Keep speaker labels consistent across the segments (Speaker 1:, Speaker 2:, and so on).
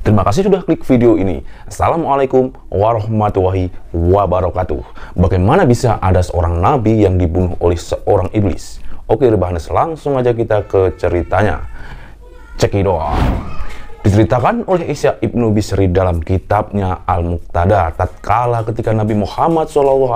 Speaker 1: Terima kasih sudah klik video ini. Assalamualaikum warahmatullahi wabarakatuh. Bagaimana bisa ada seorang nabi yang dibunuh oleh seorang iblis? Oke, rebahanes, langsung aja kita ke ceritanya. Cekidot. Diceritakan oleh Ishaq ibnu Bisri dalam kitabnya Al-Muqtada, tatkala ketika Nabi Muhammad SAW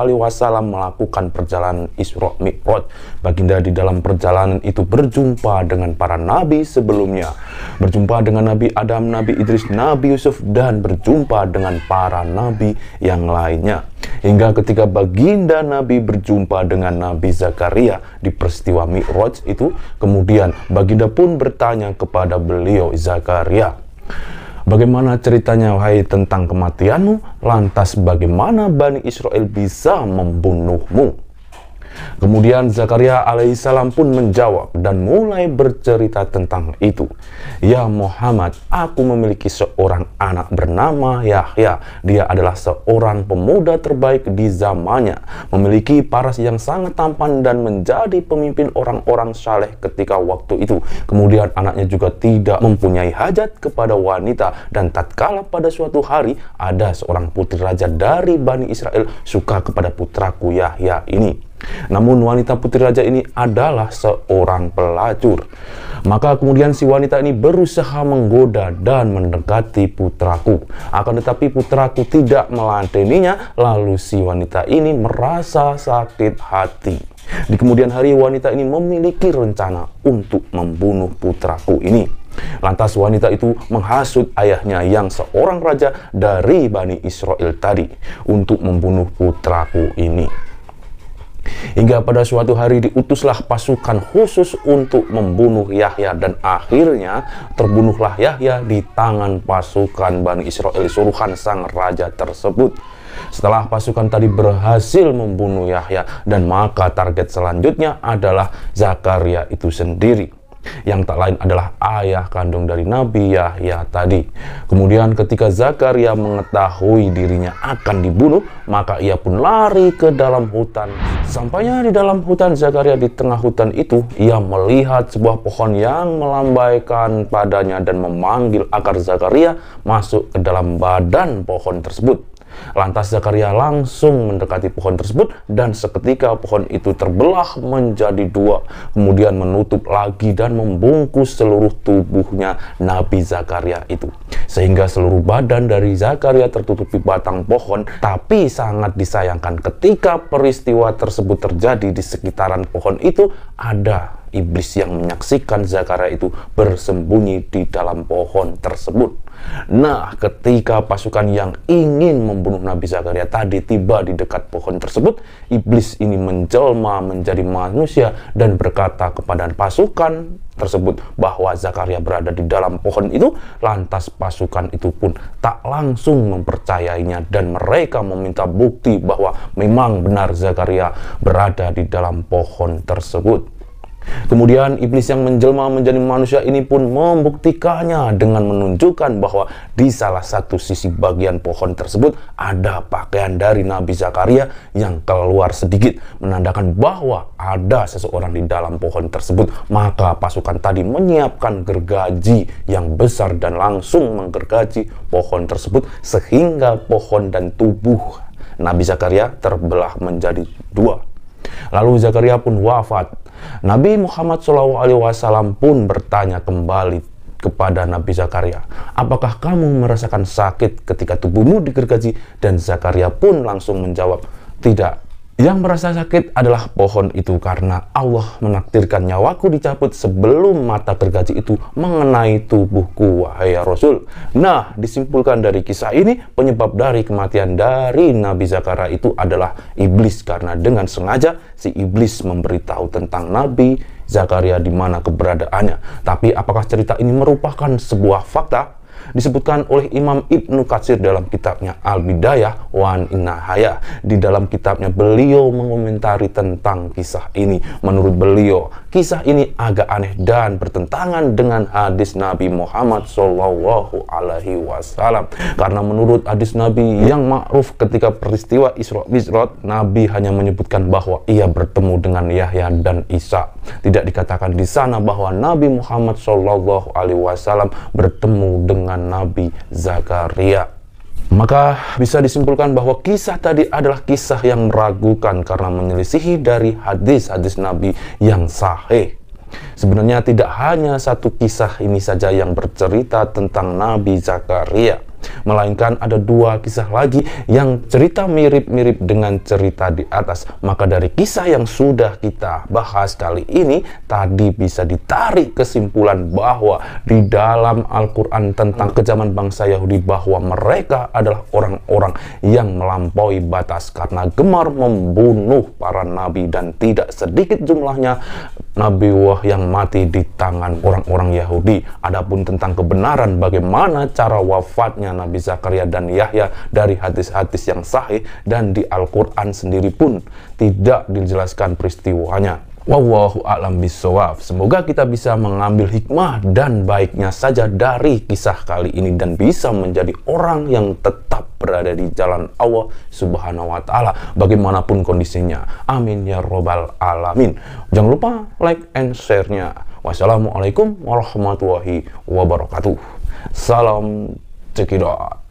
Speaker 1: melakukan perjalanan Isra Mi'raj, baginda di dalam perjalanan itu berjumpa dengan para nabi sebelumnya, berjumpa dengan Nabi Adam, Nabi Idris, Nabi Yusuf, dan berjumpa dengan para nabi yang lainnya. Hingga ketika baginda Nabi berjumpa dengan Nabi Zakaria di peristiwa Mi'raj itu, kemudian baginda pun bertanya kepada beliau, Zakaria, bagaimana ceritanya wahai tentang kematianmu? Lantas bagaimana Bani Israel bisa membunuhmu? Kemudian Zakaria alaihissalam pun menjawab dan mulai bercerita tentang itu. Ya Muhammad, aku memiliki seorang anak bernama Yahya. Dia adalah seorang pemuda terbaik di zamannya, memiliki paras yang sangat tampan dan menjadi pemimpin orang-orang saleh ketika waktu itu. Kemudian anaknya juga tidak mempunyai hajat kepada wanita, dan tatkala pada suatu hari ada seorang putri raja dari Bani Israel suka kepada putraku Yahya ini. Namun wanita putri raja ini adalah seorang pelacur. Maka kemudian si wanita ini berusaha menggoda dan mendekati putraku. Akan tetapi putraku tidak meladeninya. Lalu si wanita ini merasa sakit hati. Di kemudian hari wanita ini memiliki rencana untuk membunuh putraku ini. Lantas wanita itu menghasut ayahnya yang seorang raja dari Bani Israel tadi untuk membunuh putraku ini. Hingga pada suatu hari diutuslah pasukan khusus untuk membunuh Yahya, dan akhirnya terbunuhlah Yahya di tangan pasukan Bani Israel suruhan sang raja tersebut. Setelah pasukan tadi berhasil membunuh Yahya, dan maka target selanjutnya adalah Zakaria itu sendiri, yang tak lain adalah ayah kandung dari Nabi Yahya tadi. Kemudian ketika Zakaria mengetahui dirinya akan dibunuh, maka ia pun lari ke dalam hutan. Sampainya di dalam hutan Zakaria, di tengah hutan itu ia melihat sebuah pohon yang melambaikan padanya dan memanggil agar Zakaria masuk ke dalam badan pohon tersebut. Lantas Zakaria langsung mendekati pohon tersebut, dan seketika pohon itu terbelah menjadi dua, kemudian menutup lagi dan membungkus seluruh tubuhnya Nabi Zakaria itu, sehingga seluruh badan dari Zakaria tertutupi batang pohon. Tapi sangat disayangkan, ketika peristiwa tersebut terjadi di sekitaran pohon itu ada iblis yang menyaksikan Zakaria itu bersembunyi di dalam pohon tersebut. Nah, ketika pasukan yang ingin membunuh Nabi Zakaria tadi tiba di dekat pohon tersebut, iblis ini menjelma menjadi manusia dan berkata kepada pasukan tersebut bahwa Zakaria berada di dalam pohon itu. Lantas pasukan itu pun tak langsung mempercayainya, dan mereka meminta bukti bahwa memang benar Zakaria berada di dalam pohon tersebut. Kemudian iblis yang menjelma menjadi manusia ini pun membuktikannya dengan menunjukkan bahwa di salah satu sisi bagian pohon tersebut ada pakaian dari Nabi Zakaria yang keluar sedikit, menandakan bahwa ada seseorang di dalam pohon tersebut. Maka pasukan tadi menyiapkan gergaji yang besar dan langsung menggergaji pohon tersebut, sehingga pohon dan tubuh Nabi Zakaria terbelah menjadi dua. Lalu Zakaria pun wafat. Nabi Muhammad SAW pun bertanya kembali kepada Nabi Zakaria, apakah kamu merasakan sakit ketika tubuhmu digergaji? Dan Zakaria pun langsung menjawab, tidak. Yang merasa sakit adalah pohon itu, karena Allah menakdirkan nyawaku dicabut sebelum mata gergaji itu mengenai tubuhku, wahai Rasul. Nah, disimpulkan dari kisah ini, penyebab dari kematian dari Nabi Zakaria itu adalah iblis, karena dengan sengaja si iblis memberitahu tentang Nabi Zakaria di mana keberadaannya. Tapi apakah cerita ini merupakan sebuah fakta? Disebutkan oleh Imam Ibnu Katsir dalam kitabnya Al-Bidayah wan Nihayah. Di dalam kitabnya beliau mengomentari tentang kisah ini. Menurut beliau, kisah ini agak aneh dan bertentangan dengan hadis Nabi Muhammad SAW. Karena menurut hadis Nabi yang ma'ruf ketika peristiwa Isra Mi'raj, Nabi hanya menyebutkan bahwa ia bertemu dengan Yahya dan Isa. Tidak dikatakan di sana bahwa Nabi Muhammad SAW bertemu dengan Nabi Zakaria. Maka bisa disimpulkan bahwa kisah tadi adalah kisah yang meragukan karena menyelisihi dari hadis-hadis Nabi yang sahih. Sebenarnya tidak hanya satu kisah ini saja yang bercerita tentang Nabi Zakaria, melainkan ada dua kisah lagi yang cerita mirip-mirip dengan cerita di atas. Maka dari kisah yang sudah kita bahas kali ini, tadi bisa ditarik kesimpulan bahwa di dalam Al-Quran tentang kejaman bangsa Yahudi bahwa mereka adalah orang-orang yang melampaui batas karena gemar membunuh para nabi, dan tidak sedikit jumlahnya nabiwah yang mati di tangan orang-orang Yahudi. Adapun tentang kebenaran bagaimana cara wafatnya Nabi Zakaria dan Yahya dari hadis-hadis yang sahih dan di Al-Quran sendiri pun tidak dijelaskan peristiwanya. Wallahu a'lam bishawab. Semoga kita bisa mengambil hikmah dan baiknya saja dari kisah kali ini dan bisa menjadi orang yang tetap berada di jalan Allah Subhanahu wa Ta'ala bagaimanapun kondisinya. Amin ya robbal alamin. Jangan lupa like and share-nya. Wassalamualaikum warahmatullahi wabarakatuh. Salam cekidot.